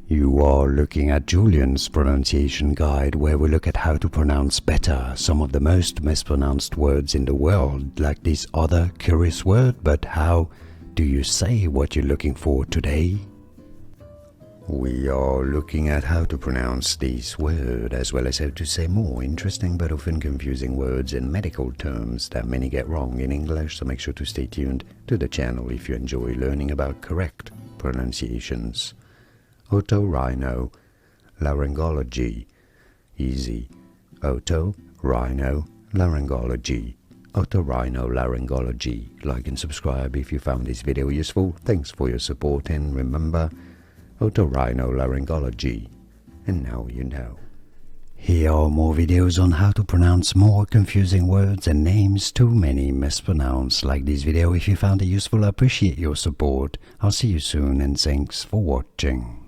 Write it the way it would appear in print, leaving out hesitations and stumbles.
You are looking at Julian's pronunciation guide, where we look at how to pronounce better some of the most mispronounced words in the world, like this other curious word. But how do you say what you're looking for today? We are looking at how to pronounce this word, as well as how to say more interesting but often confusing words in medical terms that many get wrong in English, so make sure to stay tuned to the channel if you enjoy learning about correct pronunciations. Otorhinolaryngology. Easy. Otorhinolaryngology. Otorhinolaryngology. Like and subscribe if you found this video useful. Thanks for your support, and remember, otorhinolaryngology. And now you know. Here are more videos on how to pronounce more confusing words and names too many mispronounced. Like this video if you found it useful. I appreciate your support. I'll see you soon, and thanks for watching.